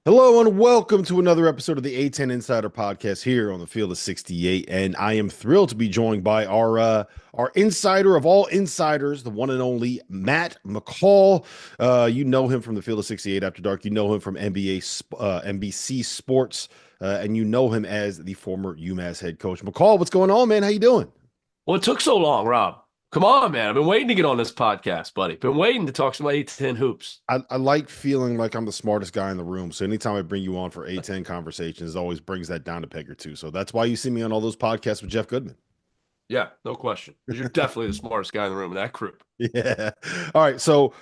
Hello and welcome to another episode of the A-10 Insider Podcast here on the Field of 68. And I am thrilled to be joined by our insider of all insiders, the one and only Matt McCall. You know him from the Field of 68 After Dark. You know him from NBC Sports, and you know him as the former UMass head coach. McCall, what's going on, man? How you doing? Well, it took so long, Rob. Come on, man. I've been waiting to get on this podcast, buddy. Been waiting to talk some A-10 hoops. I like feeling like I'm the smartest guy in the room. So anytime I bring you on for A-10 conversations, it always brings that down a peg or two. So that's why you see me on all those podcasts with Jeff Goodman. Yeah, no question. Because you're definitely the smartest guy in the room in that group. Yeah. All right. So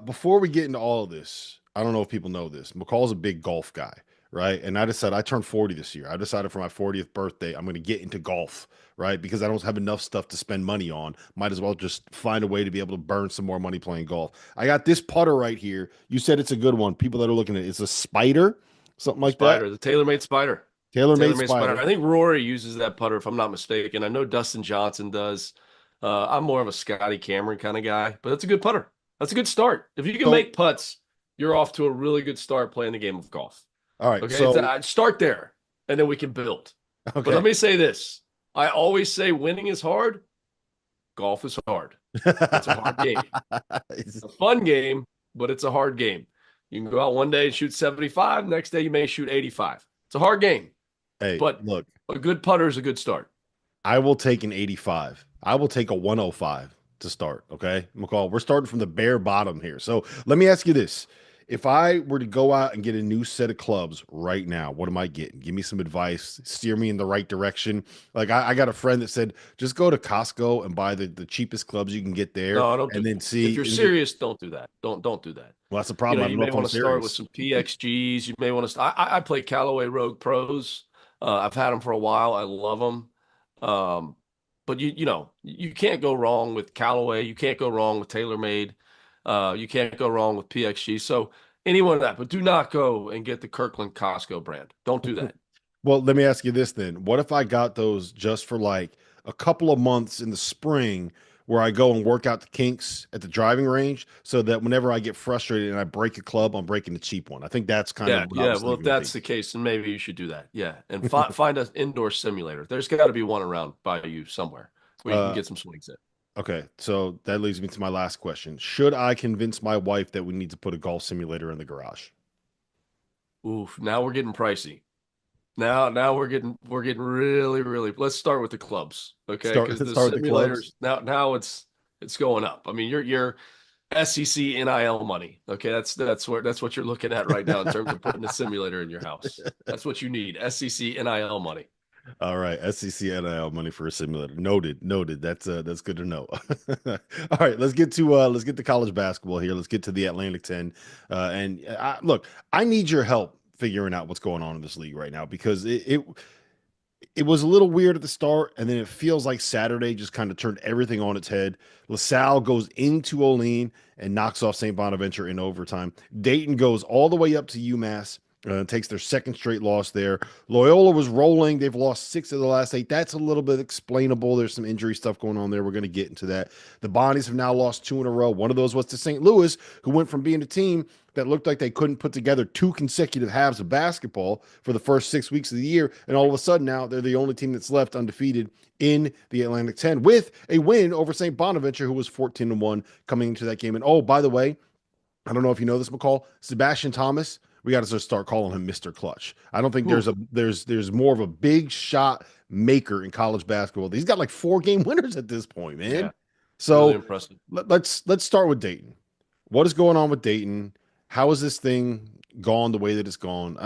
before we get into all of this, I don't know if people know this. McCall's a big golf guy, right? And I turned 40 this year. I decided for my 40th birthday, I'm going to get into golf, right? Because I don't have enough stuff to spend money on. Might as well just find a way to be able to burn some more money playing golf. I got this putter right here. You said it's a good one. People that are looking at it, it's a Spider, something like that. Spider, the tailor-made Spider. Tailor-made Tailor-made Spider. Spider. I think Rory uses that putter, if I'm not mistaken. I know Dustin Johnson does. I'm more of a Scotty Cameron kind of guy, but that's a good putter. That's a good start. If you can So, make putts, you're off to a really good start playing the game of golf. all right. Okay, So, start there, and then we can build. But okay. let me say this. I always say winning is hard. Golf is hard. It's a hard game. It's a fun game, but it's a hard game. You can go out one day and shoot 75. Next day, you may shoot 85. It's a hard game, Hey, but look. a good putter is a good start. I will take an 85. I will take a 105 to start. Okay, McCall, we're starting from the bare bottom here. So let me ask you this. If I were to go out and get a new set of clubs right now, what am I getting? Give me some advice, steer me in the right direction. Like I got a friend that said, just go to Costco and buy the cheapest clubs you can get there No, don't do and then that. If see. you're serious, don't do that. Don't do that. Well, that's the problem. I don't You know may if I'm want to start with serious. some PXGs. You may want to. I play Callaway Rogue Pros. I've had them for a while. I love them. But you can't go wrong with Callaway. You can't go wrong with TaylorMade. You can't go wrong with PXG. So anyone of that, but do not go and get the Kirkland Costco brand. Don't do that. Well, let me ask you this then. What if I got those just for like a couple of months in the spring where I go and work out the kinks at the driving range so that whenever I get frustrated and I break a club, I'm breaking the cheap one. I think that's kind of Yeah, what I yeah. was Well, if thinking would be. that's the case, then maybe you should do that. Yeah, and find an indoor simulator. There's got to be one around by you somewhere where you can Uh, get some swings in. okay, so that leads me to my last question. Should I convince my wife that we need to put a golf simulator in the garage? Oof, now we're getting pricey. Now we're getting really, really. Let's start with the clubs, okay? Start Because the start with the clubs. simulators now it's going up. I mean, you're SEC NIL money. Okay, that's what you're looking at right now in terms of putting a simulator in your house. That's what you need. SEC NIL money. All right, SEC NIL money for a simulator. Noted, noted. That's good to know. All right, let's get to college basketball here. Let's get to the Atlantic 10. Look, I need your help figuring out what's going on in this league right now because it was a little weird at the start, and then it feels like Saturday just kind of turned everything on its head. LaSalle goes into Olean and knocks off St. Bonaventure in overtime. Dayton goes all the way up to UMass. Takes their second straight loss there. Loyola was rolling. They've lost 6 of the last 8. That's a little bit explainable. There's some injury stuff going on there. We're going to get into that. The Bonnies have now lost 2 in a row. One of those was to St. Louis, who went from being a team that looked like they couldn't put together 2 consecutive halves of basketball for the first 6 weeks of the year. And all of a sudden now they're the only team that's left undefeated in the Atlantic 10 with a win over St. Bonaventure, who was 14-1 coming into that game. And oh, by the way, I don't know if you know this, McCall, Sebastian Thomas, we got to just start calling him Mr. Clutch. I don't think Ooh, there's more of a big shot maker in college basketball. He's got like 4 game winners at this point, man. yeah, really So impressive. let's start with Dayton. What is going on with Dayton? How is this thing gone the way that it's gone?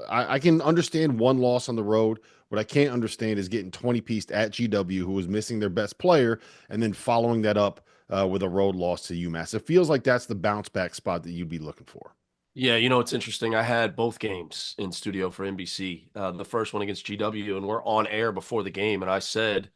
I can understand one loss on the road. What I can't understand is getting 20 pieced at GW, who was missing their best player, and then following that up with a road loss to UMass. It feels like that's the bounce back spot that you'd be looking for. Yeah, it's interesting. I had both games in studio for NBC. The first one against GW, and we're on air before the game, and I said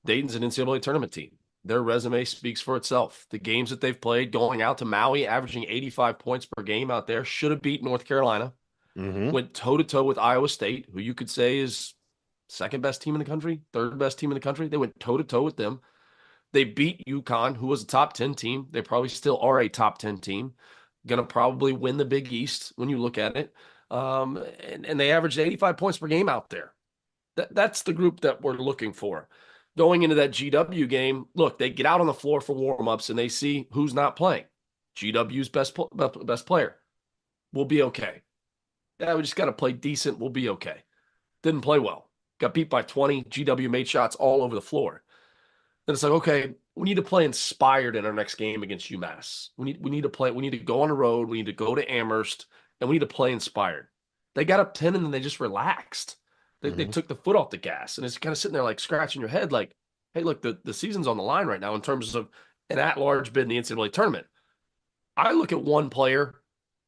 Dayton's an NCAA tournament team. Their resume speaks for itself. The games that they've played, going out to Maui, averaging 85 points per game out there, should have beat North Carolina. Hmm. Went toe to toe with Iowa State, who you could say is second best team in the country, third best team in the country. They went toe to toe with them. They beat UConn, who was a top 10 team. They probably still are a top 10 team. Going to probably win the Big East when you look at it. and they averaged 85 points per game out there. That's the group that we're looking for. Going into that GW game, look, they get out on the floor for warm-ups and they see who's not playing. GW's best player. We'll be okay. Yeah, we just got to play decent. We'll be okay. Didn't play well. Got beat by 20. GW made shots all over the floor. Then it's like, okay, we need to play inspired in our next game against UMass. We need to play. We need to go on the road. We need to go to Amherst, and we need to play inspired. They got up 10 and then they just relaxed. They Hmm. took the foot off the gas, and it's kind of sitting there like scratching your head, like, hey, look, the season's on the line right now in terms of an at-large bid in the NCAA tournament. I look at one player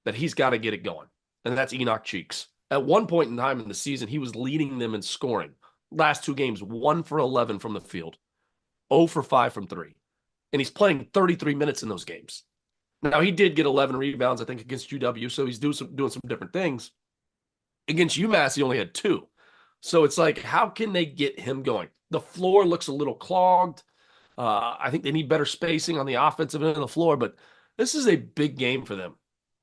that he's got to get it going, and that's Enoch Cheeks. At one point in time in the season, he was leading them in scoring. Last two games, 1 for 11 from the field, 0 for 5 from three. And he's playing 33 minutes in those games. Now, he did get 11 rebounds, I think, against UW, so he's doing some different things. Against UMass, he only had 2. So it's like, how can they get him going? The floor looks a little clogged. I think they need better spacing on the offensive end of the floor, but this is a big game for them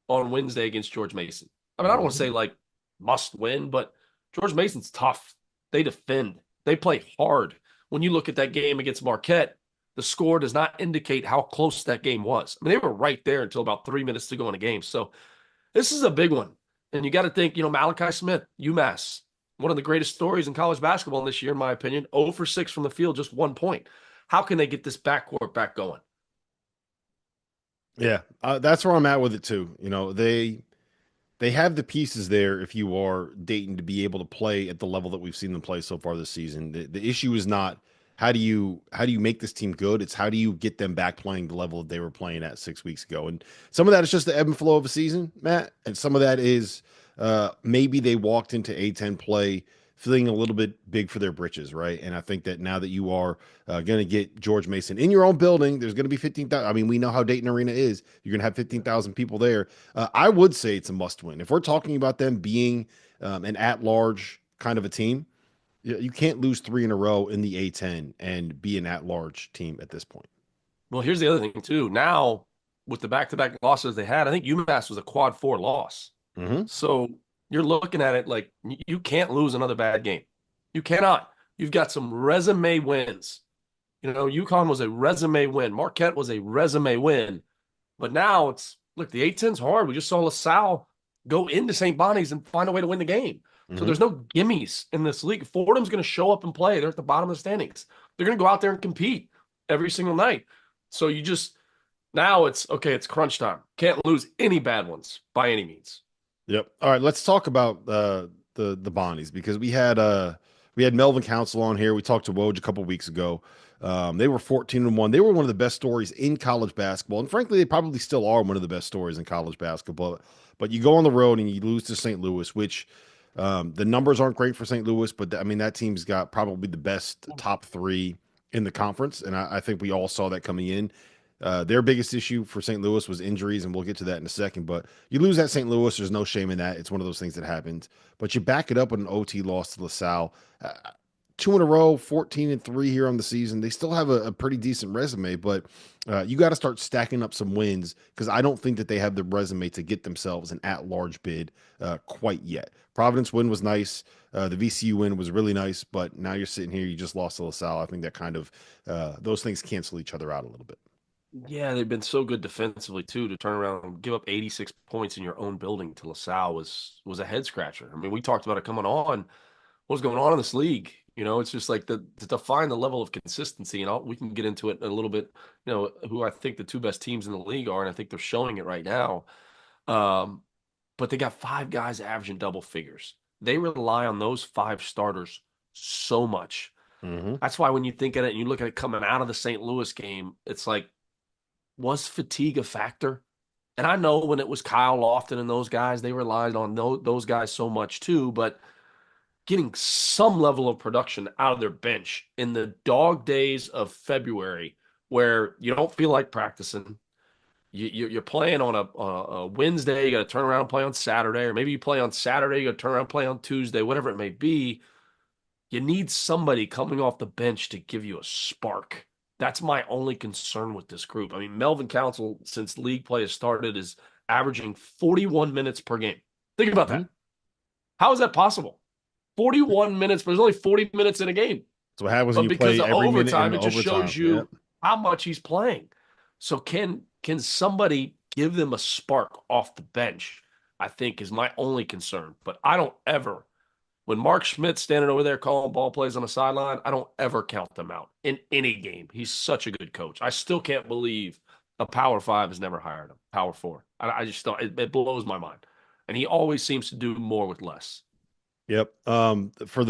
on Wednesday against George Mason. I mean, I don't want to Hmm. say like must win, but George Mason's tough. They defend, they play hard. When you look at that game against Marquette, the score does not indicate how close that game was. I mean, they were right there until about 3 minutes to go in the game. So this is a big one. And you got to think, Malachi Smith, UMass, one of the greatest stories in college basketball this year, in my opinion, 0 for 6 from the field, just 1 point. How can they get this backcourt back going? Yeah, that's where I'm at with it too. They have the pieces there if you are Dayton to be able to play at the level that we've seen them play so far this season. The issue is not how do you make this team good? It's how do you get them back playing the level that they were playing at 6 weeks ago. And some of that is just the ebb and flow of a season, Matt, and some of that is maybe they walked into A-10 play feeling a little bit big for their britches, right? And I think that now that you are going to get George Mason in your own building, there's going to be 15,000. I mean, we know how Dayton Arena is. You're going to have 15,000 people there. I would say it's a must win. If we're talking about them being an at large kind of a team, you can't lose 3 in a row in the A-10 and be an at large team at this point. Well, here's the other thing, too. Now, with the back-to-back losses they had, I think UMass was a quad 4 loss. Hmm. So you're looking at it like you can't lose another bad game. You cannot. You've got some resume wins. UConn was a resume win. Marquette was a resume win. But now it's look, the A-10's hard. We just saw LaSalle go into St. Bonnie's and find a way to win the game. So Hmm. there's no gimmies in this league. Fordham's going to show up and play. They're at the bottom of the standings. They're going to go out there and compete every single night. So you just now it's okay. It's crunch time. Can't lose any bad ones by any means. Yep. All right, let's talk about the Bonnies because we had Melvin Council on here. We talked to Woj a couple weeks ago. They were 14-1. They were one of the best stories in college basketball, and frankly, they probably still are one of the best stories in college basketball. But you go on the road and you lose to St. Louis, which the numbers aren't great for St. Louis, but I mean that team's got probably the best top 3 in the conference, and I think we all saw that coming in. Their biggest issue for St. Louis was injuries, and we'll get to that in a second. But you lose at St. Louis, there's no shame in that. It's one of those things that happens. But you back it up with an OT loss to LaSalle. 2 in a row, 14-3 here on the season. They still have a pretty decent resume, but you got to start stacking up some wins because I don't think that they have the resume to get themselves an at-large bid quite yet. Providence win was nice. The VCU win was really nice, but now you're sitting here, you just lost to LaSalle. I think that kind of those things cancel each other out a little bit. Yeah, they've been so good defensively too. To turn around and give up 86 points in your own building to LaSalle was a head scratcher. I mean, we talked about it coming on. What's going on in this league? It's just like to define the level of consistency, and we can get into it in a little bit. Who I think the two best teams in the league are, and I think they're showing it right now. Um, but they got 5 guys averaging double figures. They rely on those 5 starters so much. Hmm. That's why when you think of it and you look at it coming out of the St. Louis game, it's like, was fatigue a factor? And I know when it was Kyle Lofton and those guys, they relied on those guys so much too, but getting some level of production out of their bench in the dog days of February where you don't feel like practicing. You're playing on a Wednesday, you got to turn around and play on Saturday, or maybe you play on Saturday, you got to turn around and play on Tuesday, whatever it may be. You need somebody coming off the bench to give you a spark. That's my only concern with this group. I mean, Melvin Council, since league play has started, is averaging 41 minutes per game. Think about Hmm. that. How is that possible? 41 minutes, but there's only 40 minutes in a game. That's what happens when But you because play of every minute in overtime, the it just overtime. shows Yep. you how much he's playing. So can somebody give them a spark off the bench? I think is my only concern. But I don't ever, when Mark Schmidt's standing over there calling ball plays on the sideline, I don't ever count them out in any game. He's such a good coach. I still can't believe a Power Five has never hired him. Power Four. I just don't. It blows my mind. And he always seems to do more with less. Yep. For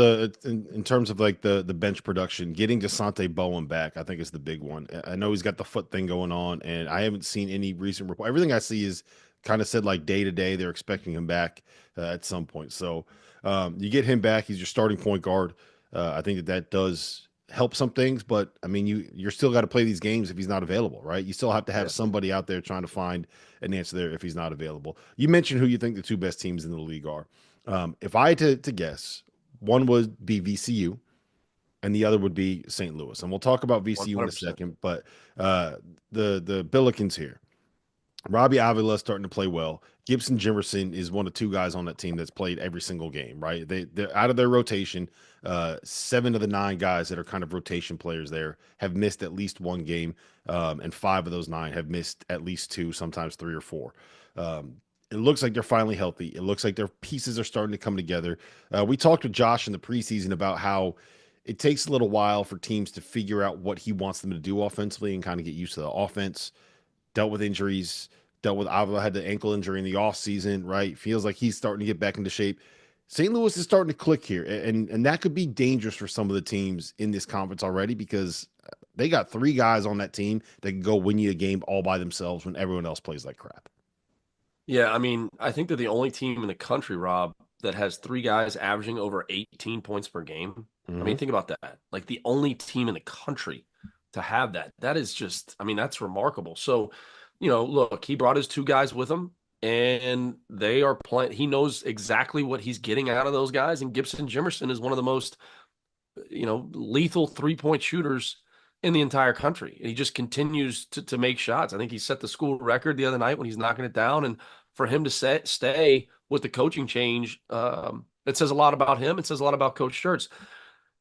in terms of like the bench production, getting Desante Bowen back, I think is the big one. I know he's got the foot thing going on, and I haven't seen any recent report. Everything I see is kind of said like day to day they're expecting him back at some point. So you get him back, he's your starting point guard. I think that does help some things, but I mean you're still got to play these games if he's not available, right? You still have to have Yeah. somebody out there trying to find an answer there if he's not available. You mentioned who you think the two best teams in the league are. If I had to guess, one would be VCU and the other would be St. Louis. And we'll talk about VCU in a 100%. second, but the Billikens here. Robbie Avila starting to play well. Gibson Jimerson is one of two guys on that team that's played every single game, right? They're out of their rotation. Seven of the nine guys that are kind of rotation players there have missed at least one game, and five of those nine have missed at least two, sometimes three or four. It looks like they're finally healthy. It looks like their pieces are starting to come together. We talked with Josh in the preseason about how it takes a little while for teams to figure out what he wants them to do offensively and kind of get used to the offense. Dealt with injuries, dealt with Avila had the ankle injury in the offseason, right? Feels like he's starting to get back into shape. St. Louis is starting to click here, and that could be dangerous for some of the teams in this conference already because they got three guys on that team that can go win you a game all by themselves when everyone else plays like crap. Yeah, I mean, I think they're the only team in the country, Rob, that has three guys averaging over 18 points per game. I Hmm. mean, think about that. Like the only team in the country to have that. That is just, I mean, that's remarkable. So, look, he brought his two guys with him and they are playing. He knows exactly what he's getting out of those guys. And Gibson Jimerson is one of the most, lethal 3-point shooters in the entire country. And he just continues to make shots. I think he set the school record the other night when he's knocking it down. And for him to stay with the coaching change, it says a lot about him. It says a lot about Coach Schertz.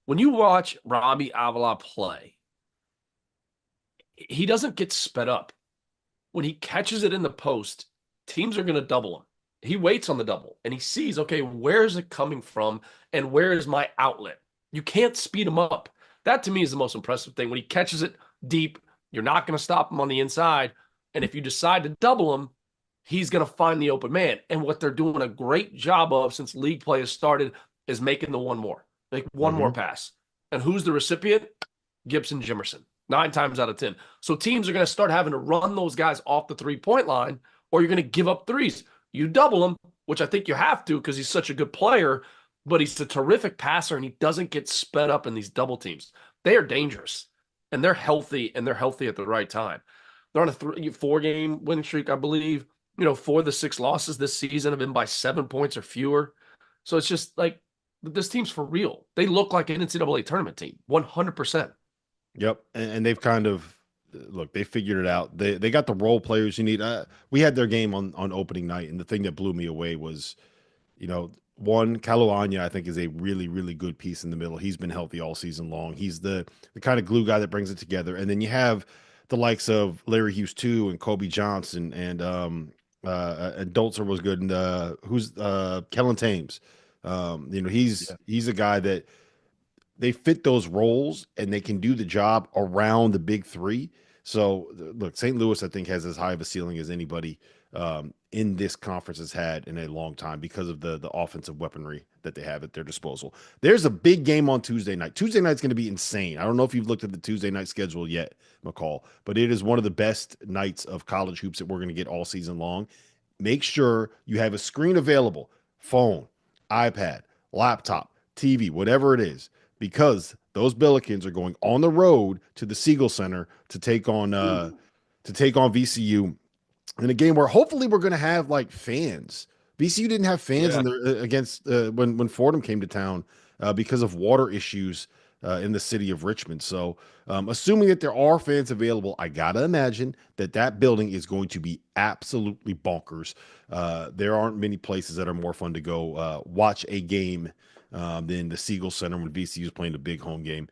When you watch Robbie Avila play, he doesn't get sped up. When he catches it in the post, teams are going to double him. He waits on the double and he sees, okay, where is it coming from and where is my outlet? You can't speed him up. That to me is the most impressive thing. When he catches it deep, you're not going to stop him on the inside. And if you decide to double him, he's going to find the open man. And what they're doing a great job of since league play has started is making the one more, make one more Hmm. pass. And who's the recipient? Gibson Jimerson, 9 times out of 10. So teams are going to start having to run those guys off the 3-point line, or you're going to give up threes. You double him, which I think you have to because he's such a good player, but he's a terrific passer and he doesn't get sped up in these double teams. They are dangerous and they're healthy and they're healthy at the right time. They're on a 4-game winning streak, I believe. 4 of the 6 losses this season have been by 7 points or fewer. So it's just like this team's for real. They look like an NCAA tournament team, 100%. Yep, and they've kind of look. They figured it out. They got the role players you need. We had their game on opening night, and the thing that blew me away was, one Kaluanya I think is a really really good piece in the middle. He's been healthy all season long. He's the kind of glue guy that brings it together. And then you have the likes of Larry Hughes too, and Kobe Johnson, and Dolzer was good, and who's Kellen Tames. Yeah. He's a guy that they fit those roles and they can do the job around the big three. So look, St. Louis, I think, has as high of a ceiling as anybody in this conference has had in a long time because of the offensive weaponry that they have at their disposal. There's a big game on Tuesday night. Tuesday night's going to be insane. I don't know if you've looked at the Tuesday night schedule yet, McCall, but it is one of the best nights of college hoops that we're going to get all season long. Make sure you have a screen available, phone, iPad, laptop, TV, whatever it is, because those Billikens are going on the road to the Siegel Center Ooh. to take on VCU in a game where hopefully we're going to have like fans. VCU didn't have fans Yeah. in there against when Fordham came to town because of water issues in the city of Richmond. So, assuming that there are fans available, I gotta imagine that that building is going to be absolutely bonkers. There aren't many places that are more fun to go watch a game than the Siegel Center when VCU is playing a big home game.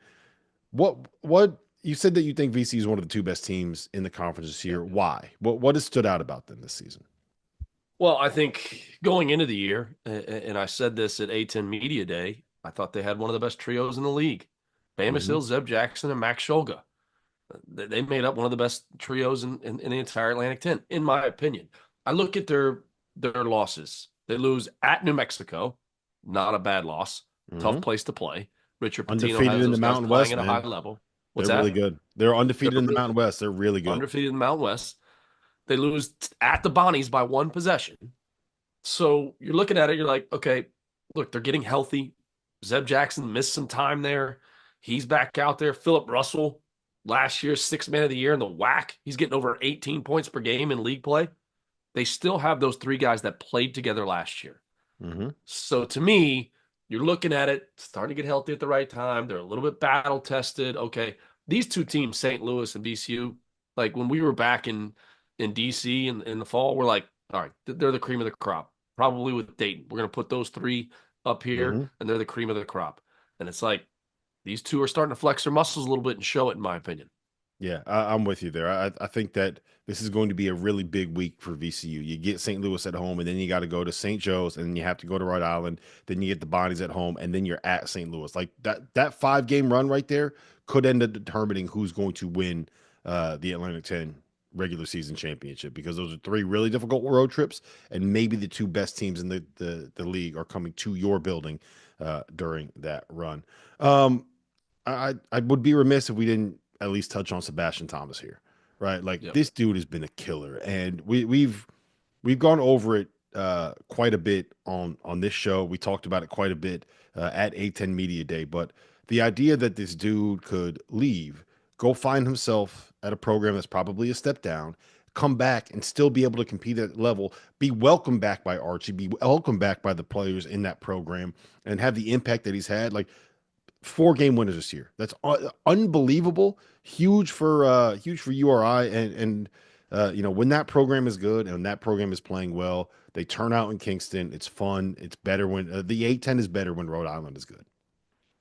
What you said that you think VCU is one of the two best teams in the conference this Yeah. year. Why? What has stood out about them this season? Well, I think going into the year, and I said this at A-10 Media Day, I thought they had one of the best trios in the league. Bamus Hmm. Hill, Zeb Jackson, and Max Shulga. They made up one of the best trios in the entire Atlantic 10, in my opinion. I look at their losses. They lose at New Mexico, not a bad loss. Tough Hmm. place to play. Richard Pitino Undefeated has in the those guys Mountain playing West, at a high man. level. What's They're really that? good. They're They're undefeated in the Mountain West. They're really good. undefeated in the Mountain West. They lose at the Bonnies by one possession. So you're looking at it, you're like, okay, look, they're getting healthy. Zeb Jackson missed some time there. He's back out there. Philip Russell, last year's sixth man of the year in the WAC. He's getting over 18 points per game in league play. They still have those three guys that played together last year. Hmm. So to me, you're looking at it, starting to get healthy at the right time. They're a little bit battle tested. Okay. These two teams, St. Louis and VCU, like when we were back in DC in the fall, we're like, all right, they're the cream of the crop. Probably with Dayton. We're gonna put those three up here, Hmm. and they're the cream of the crop. And it's like these two are starting to flex their muscles a little bit and show it, in my opinion. Yeah, I'm with you there. I think that this is going to be a really big week for VCU. You get St. Louis at home, and then you got to go to St. Joe's, and then you have to go to Rhode Island. Then you get the Bonnies at home, and then you're at St. Louis. Like that 5 game run right there could end up determining who's going to win the Atlantic 10 regular season championship because those are three really difficult road trips, and maybe the two best teams in the league are coming to your building during that run. Um, I would be remiss if we didn't at least touch on Sebastian Thomas here, right? Like Yep. this dude has been a killer, and we've gone over it quite a bit on this show. We talked about it quite a bit at A-10 Media Day, but the idea that this dude could leave, go find himself at a program that's probably a step down, come back and still be able to compete at that level, be welcomed back by Archie, be welcomed back by the players in that program, and have the impact that he's had, like 4 game winners this year. That's unbelievable. Huge for URI and when that program is good and that program is playing well, they turn out in Kingston. It's fun. It's better when the A-10 is better when Rhode Island is good.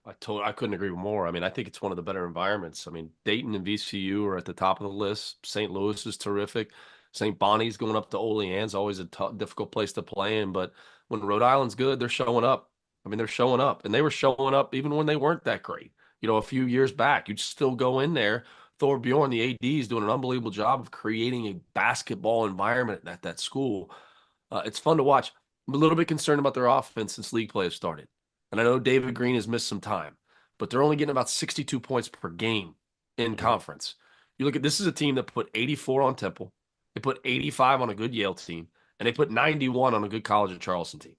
I couldn't agree more. I mean, I think it's one of the better environments. I mean, Dayton and VCU are at the top of the list. St. Louis is terrific. St. Bonnie's going up to Olean's always a difficult place to play in. But when Rhode Island's good, they're showing up. I mean, they're showing up, and they were showing up even when they weren't that great. A few years back, you'd still go in there. Thor Bjorn, the AD, is doing an unbelievable job of creating a basketball environment at that school. It's fun to watch. I'm a little bit concerned about their offense since league play has started. And I know David Green has missed some time, but they're only getting about 62 points per game in Mhm. conference. You look at this is a team that put 84 on Temple, they put 85 on a good Yale team, and they put 91 on a good College of Charleston team.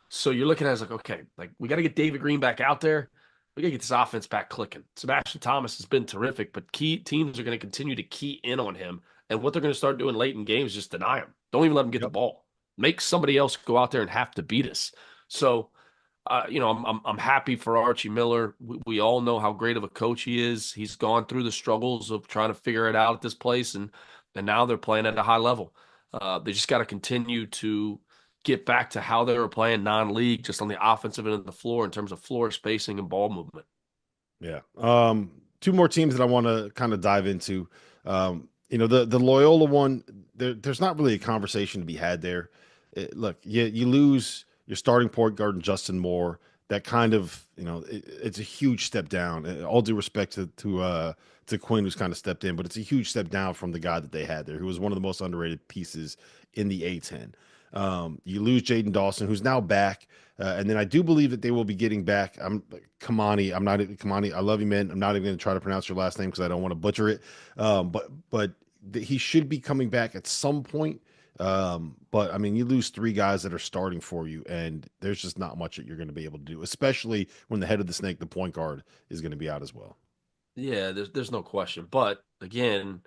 So you're looking at it as like, okay, like we got to get David Green back out there. We got to get this offense back clicking. Sebastian Thomas has been terrific, but key teams are going to continue to key in on him. And what they're going to start doing late in games is just deny him. Don't even let him get the Yep. ball. Make somebody else go out there and have to beat us. So I'm happy for Archie Miller. We all know how great of a coach he is. He's gone through the struggles of trying to figure it out at this place, and now they're playing at a high level. They just got to continue to get back to how they were playing non-league, just on the offensive end of the floor in terms of floor spacing and ball movement. Yeah. Two more teams that I want to kind of dive into. The Loyola one, there's not really a conversation to be had there. Look, you lose your starting point guard in Justin Moore. That kind of, it's a huge step down. All due respect to Quinn, who's kind of stepped in, but it's a huge step down from the guy that they had there, who was one of the most underrated pieces in the A-10. You lose Jaden Dawson, who's now back. And then I do believe that they will be getting back. Kamani. I'm not Kamani. I love you, man. I'm not even going to try to pronounce your last name because I don't want to butcher it. But he should be coming back at some point. But I mean, you lose 3 guys that are starting for you, and there's just not much that you're going to be able to do, especially when the head of the snake, the point guard, is going to be out as well. Yeah, there's no question. But again,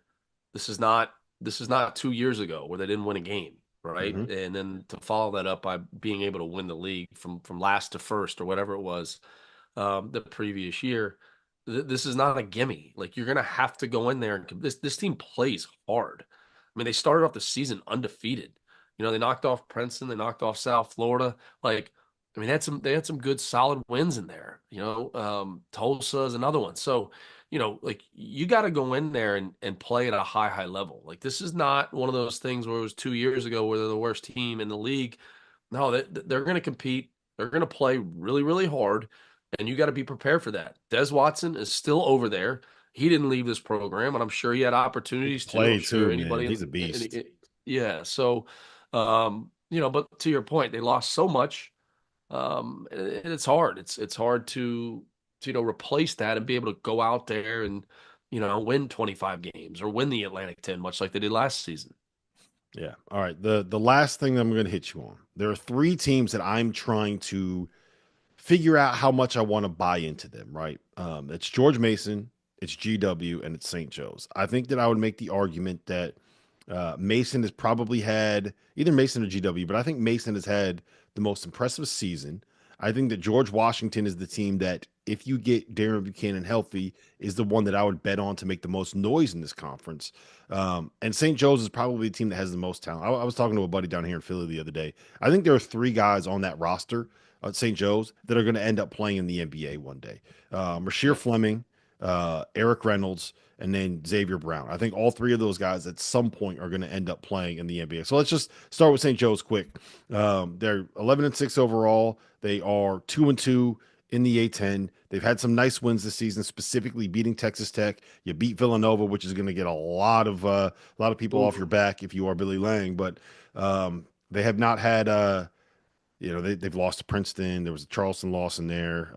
this is not this is not 2 years ago where they didn't win a game, right? Hmm. And then to follow that up by being able to win the league from last to first or whatever it was the previous year. This is not a gimme. Like you're gonna have to go in there and this team plays hard. I mean, they started off the season undefeated. You know, they knocked off Princeton, they knocked off South Florida. Like, I mean, they had some good solid wins in there. You know, Tulsa is another one. So, you know, like you got to go in there and play at a high level. Like this is not one of those things where it was 2 years ago where they're the worst team in the league. No, they're going to compete. They're going to play really hard, and you got to be prepared for that. Des Watson is still over there. He didn't leave this program, and I'm sure he had He can opportunities too. I'm play sure too, man. anybody He's a beast. yeah. So, you know, but to your point, they lost so much, and it's hard. It's hard to you know replace that and be able to go out there and you know win 25 games or win the Atlantic 10, much like they did last season. Yeah. All right. The last thing that I'm going to hit you on. There are three teams that I'm trying to figure out how much I want to buy into them, right? It's George Mason, it's GW, and it's St. Joe's. I think that I would make the argument that Mason has probably had either Mason or GW, but I think Mason has had the most impressive season. I think that George Washington is the team that, if you get Darren Buchanan healthy, is the one that I would bet on to make the most noise in this conference. And St. Joe's is probably the team that has the most talent. I was talking to a buddy down here in Philly the other day. I think there are three guys on that roster at St. Joe's that are going to end up playing in the NBA one day. Rasheer Yep. Fleming, Eric Reynolds, and then Xavier Brown. I think all three of those guys at some point are going to end up playing in the NBA. So let's just start with St. Joe's quick. They're 11-6 overall. They are 2-2 in the A-10. They've had some nice wins this season, specifically beating Texas Tech. You beat Villanova, which is going to get a lot of people off your Mhm. back if you are Billy Lang. But they have not had they've lost to Princeton. There was a Charleston loss in there,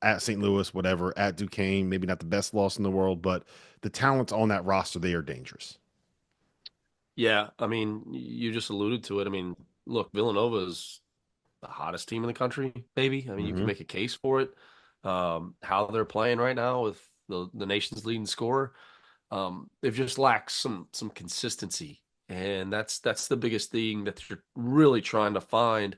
at St. Louis, whatever, at Duquesne. Maybe not the best loss in the world, but the talents on that roster, they are dangerous. Yeah, I mean, you just alluded to it. I mean, look, Villanova is the hottest team in the country, maybe. I mean, you can Hmm. make a case for it. How they're playing right now with the nation's leading scorer, they've just lacked some consistency, and that's the biggest thing that you're really trying to find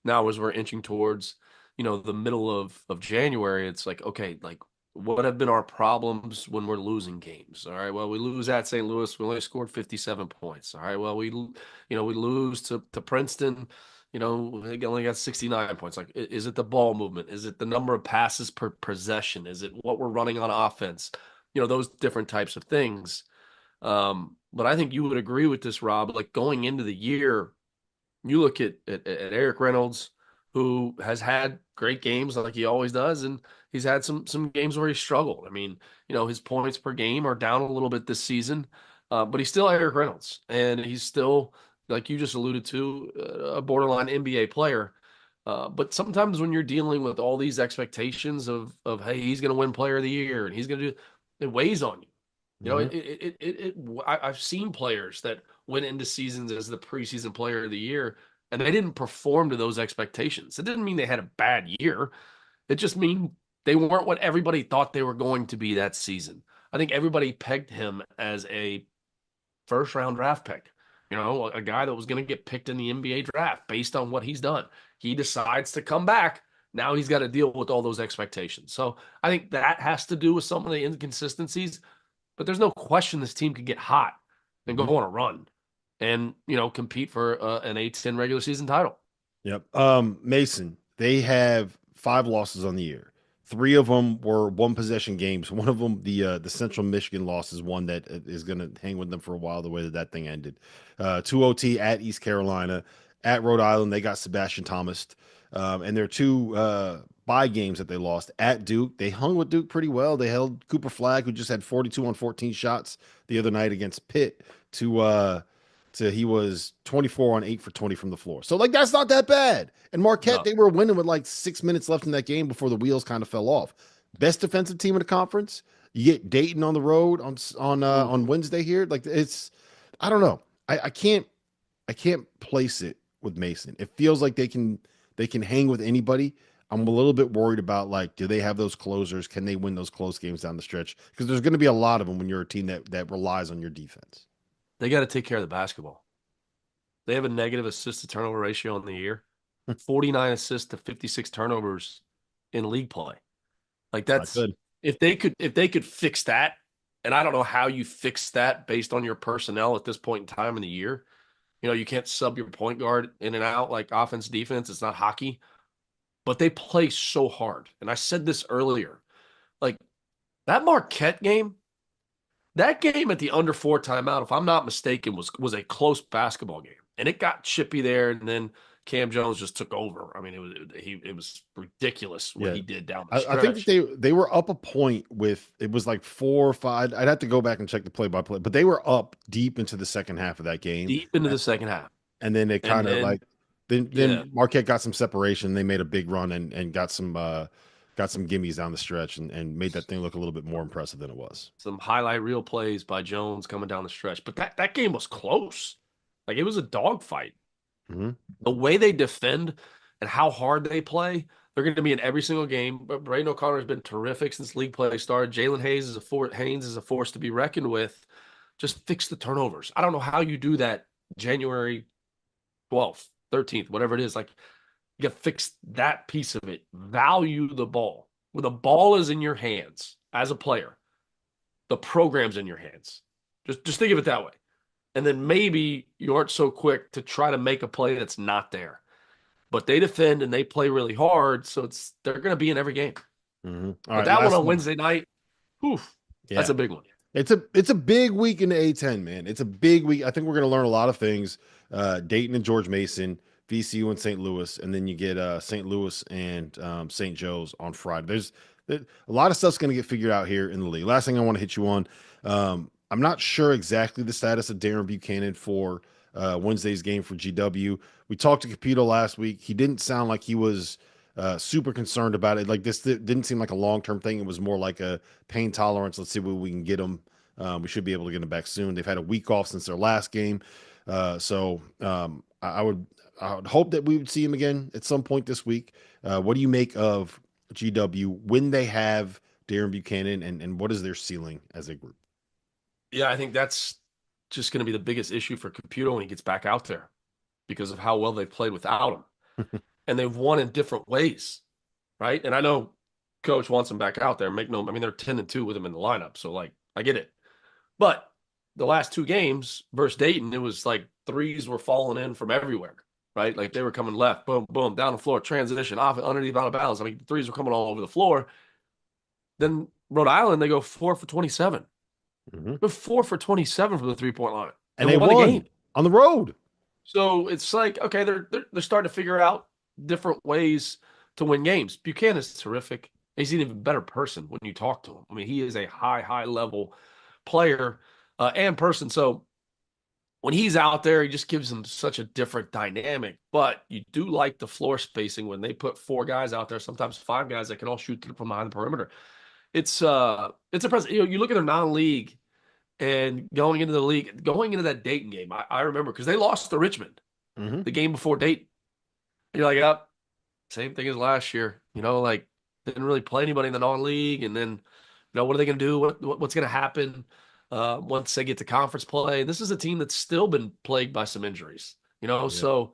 now as we're inching towards, you know, the middle of January. It's like, okay, like what have been our problems when we're losing games? All right, well, we lose at St. Louis, we only scored 57 points. All right, well, we lose to Princeton. You know, they only got 69 points. Like, is it the ball movement? Is it the number of passes per possession? Is it what we're running on offense? You know, those different types of things. But I think you would agree with this, Rob. Like going into the year, you look at Eric Reynolds, who has had great games like he always does, and he's had some games where he struggled. I mean, you know, his points per game are down a little bit this season, but he's still Eric Reynolds, and he's still, like you just alluded to, a borderline NBA player. But sometimes when you're dealing with all these expectations of hey, he's going to win Player of the Year and he's going to do, it weighs on you. You know, Hmm. I've seen players that went into seasons as the preseason player of the year, and they didn't perform to those expectations. It didn't mean they had a bad year. It just mean they weren't what everybody thought they were going to be that season. I think everybody pegged him as a first round draft pick, you know, a guy that was going to get picked in the NBA draft based on what he's done. He decides to come back. Now he's got to deal with all those expectations. So I think that has to do with some of the inconsistencies, but there's no question this team could get hot and go Hmm. on a run and, you know, compete for an A-10 regular season title. Yep. Mason, they have 5 losses on the year. Three of them were one possession games. One of them, the Central Michigan loss, is one that is going to hang with them for a while. The way that thing ended, 2 OT at East Carolina, at Rhode Island, they got Sebastian Thomas, and their two bye games that they lost at Duke. They hung with Duke pretty well. They held Cooper Flagg, who just had 42 on 14 shots the other night against Pitt, to he was 24 on 8 for 20 from the floor. So like that's not that bad. And Marquette, No, they were winning with like 6 minutes left in that game before the wheels kind of fell off. Best defensive team in the conference. You get Dayton on the road on mm-hmm. Wednesday here. Like it's I don't know. I can't place it with Mason. It feels like they can hang with anybody. I'm a little bit worried about like, do they have those closers? Can they win those close games down the stretch? Because there's going to be a lot of them when you're a team that relies on your defense. They got to take care of the basketball. They have a negative assist to turnover ratio in the year, 49 assists to 56 turnovers in league play. Like It's not that's good. if they could fix that, and I don't know how you fix that based on your personnel at this point in time in the year. You can't sub your point guard in and out like offense, defense. It's not hockey, but they play so hard. And I said this earlier, like that Marquette game, that game at the under four timeout, if I'm not mistaken, was a close basketball game, and it got chippy there, and then Cam Jones just took over. I mean, it was ridiculous what Yeah. he did down the I think that stretch. they were up a point with it was like 4 or 5. I'd have to go back and check the play by play, but they were up deep into the second half of that game. Deep into the second half. And then they And kind of then, like then yeah, then Marquette got some separation. They made a big run and got some gimmies down the stretch and made that thing look a little bit more impressive than it was. some highlight reel plays by Jones coming down the stretch. But that game was close. Like it was a dogfight. Hmm. The way they defend and how hard they play, they're going to be in every single game. But Braden O'Connor has been terrific since league play started. Jalen Haynes is a force to be reckoned with. Just fix the turnovers. I don't know how you do that January 12th, 13th, whatever it is. Like you got to fix that piece of it. Value the ball. When the ball is in your hands as a player, the program's in your hands. Just think of it that way. And then maybe you aren't so quick to try to make a play that's not there. But they defend and they play really hard, so they're going to be in every game. Hmm. All But right, that one last on one. Wednesday night, whew, that's Yeah. a big one. It's a big week in the A-10, man. It's a big week. I think we're going to learn a lot of things. Dayton and George Mason, VCU and St. Louis, and then you get St. Louis and St. Joe's on Friday. A lot of stuff's going to get figured out here in the league. Last thing I want to hit you on, I'm not sure exactly the status of Darren Buchanan for Wednesday's game for GW. We talked to Capito last week. He didn't sound like he was super concerned about it. Like this didn't seem like a long-term thing. It was more like a pain tolerance. Let's see what we can get him. We should be able to get him back soon. They've had a week off since their last game. I would hope that we would see him again at some point this week. What do you make of GW when they have Darren Buchanan and what is their ceiling as a group? Yeah, I think that's just going to be the biggest issue for Caputo when he gets back out there because of how well they've played without him. And they've won in different ways, right? And I know coach wants him back out there. I mean, they're 10-2 with him in the lineup. So, like, I get it. But the last two games versus Dayton, it was like threes were falling in from everywhere, right? Like they were coming left, boom, boom, down the floor, transition, off, underneath, out of bounds. I mean, threes were coming all over the floor. Then Rhode Island, they go 4 for 27. Mhm. They're 4 for 27 from the 3-point line And and they won the won game. on the road. So it's like, okay, they're starting to figure out different ways to win games. Buchanan's terrific. He's an even better person when you talk to him. I mean, he is a high level player and person. So when he's out there, he just gives them such a different dynamic. But you do like the floor spacing when they put four guys out there, sometimes five guys that can all shoot from behind the perimeter. It's impressive. You look at their non-league and going into the league, going into that Dayton game. I remember because they lost to Richmond Hmm. the game before Dayton. You're like, up, same thing as last year. Like didn't really play anybody in the non-league, and then what are they going to do? What's going to happen once they get to conference play? This is a team that's still been plagued by some injuries. Yeah. So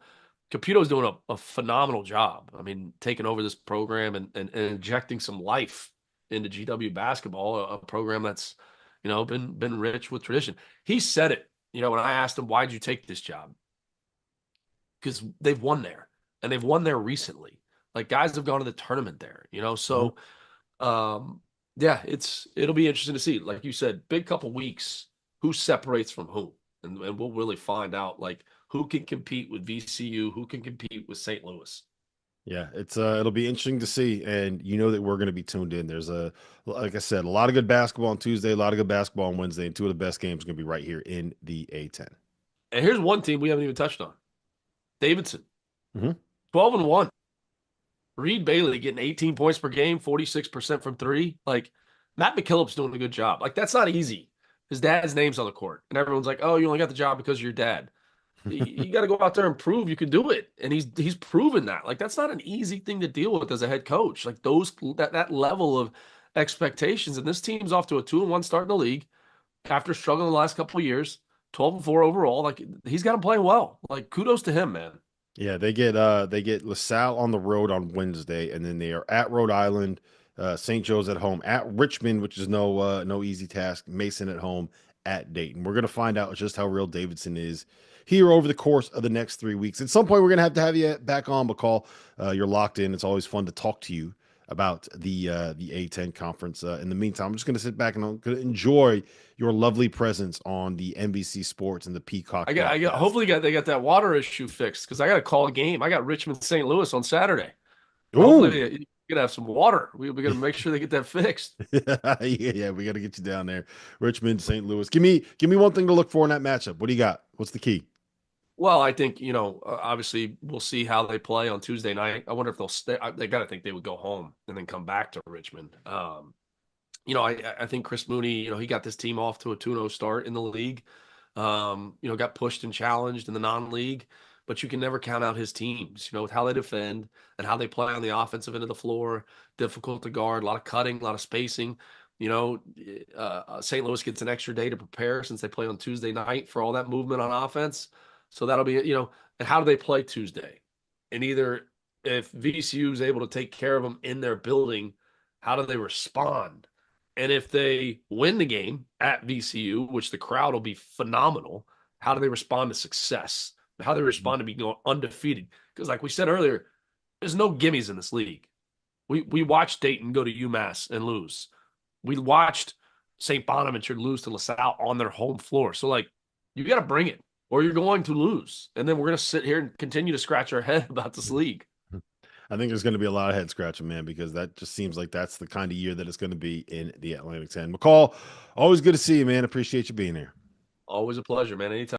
Capito's doing a phenomenal job. I mean, taking over this program and injecting some life into GW basketball, a program that's been rich with tradition. He said it. When I asked him, "Why'd you take this job?" Because they've won there, and they've won there recently. Like guys have gone to the tournament there. Mhm. So yeah, it'll be interesting to see. Like you said, big couple weeks, who separates from who, and we'll really find out like who can compete with VCU, who can compete with St. Louis. Yeah, it'll be interesting to see, and you know that we're going to be tuned in. Like I said, a lot of good basketball on Tuesday, a lot of good basketball on Wednesday, and two of the best games are going to be right here in the A-10. And here's one team we haven't even touched on: Davidson, Hmm. 12-1. Reed Bailey getting 18 points per game, 46% from three. Like Matt McKillop's doing a good job. Like that's not easy. His dad's name's on the court, and everyone's like, "Oh, you only got the job because of your dad." You got to go out there and prove you can do it, and he's proven that. Like that's not an easy thing to deal with as a head coach. Like that level of expectations, and this team's off to a 2-1 start in the league after struggling the last couple of years. 12-4 overall. Like he's got to play well. Like kudos to him, man. Yeah, they get LaSalle on the road on Wednesday, and then they are at Rhode Island, St. Joe's at home, at Richmond, which is no easy task. Mason at home, at Dayton. We're gonna find out just how real Davidson is here over the course of the next 3 weeks. At some point, we're gonna have you back on, McCall. You're locked in. It's always fun to talk to you about the A-10 conference. In the meantime, I'm just gonna sit back and I'm gonna enjoy your lovely presence on the NBC Sports and the Peacock I got broadcast. hopefully they got that water issue fixed because I got to call a game. I got Richmond St. Louis on Saturday. Ooh. Hopefully you're gonna have some water. We got to make sure they get that fixed. Yeah, we got to get you down there. Richmond, St. Louis. Give me one thing to look for in that matchup. What do you got? What's the key? Well, I think, obviously we'll see how they play on Tuesday night. I wonder if they'll stay. They got to think they would go home and then come back to Richmond. I think Chris Mooney, he got this team off to a 2-0 start in the league. Got pushed and challenged in the non-league, but you can never count out his teams, with how they defend and how they play on the offensive end of the floor. Difficult to guard, a lot of cutting, a lot of spacing. St. Louis gets an extra day to prepare since they play on Tuesday night for all that movement on offense. So that'll be, and how do they play Tuesday? And either if VCU is able to take care of them in their building, how do they respond? And if they win the game at VCU, which the crowd will be phenomenal, how do they respond to success? How do they respond to being undefeated? Because like we said earlier, there's no gimmies in this league. We watched Dayton go to UMass and lose. We watched St. Bonaventure lose to LaSalle on their home floor. So, you got to bring it or you're going to lose. And then we're going to sit here and continue to scratch our head about this league. I think there's going to be a lot of head scratching, man, because that just seems like that's the kind of year that it's going to be in the Atlantic 10. McCall, always good to see you, man. Appreciate you being here. Always a pleasure, man. Anytime.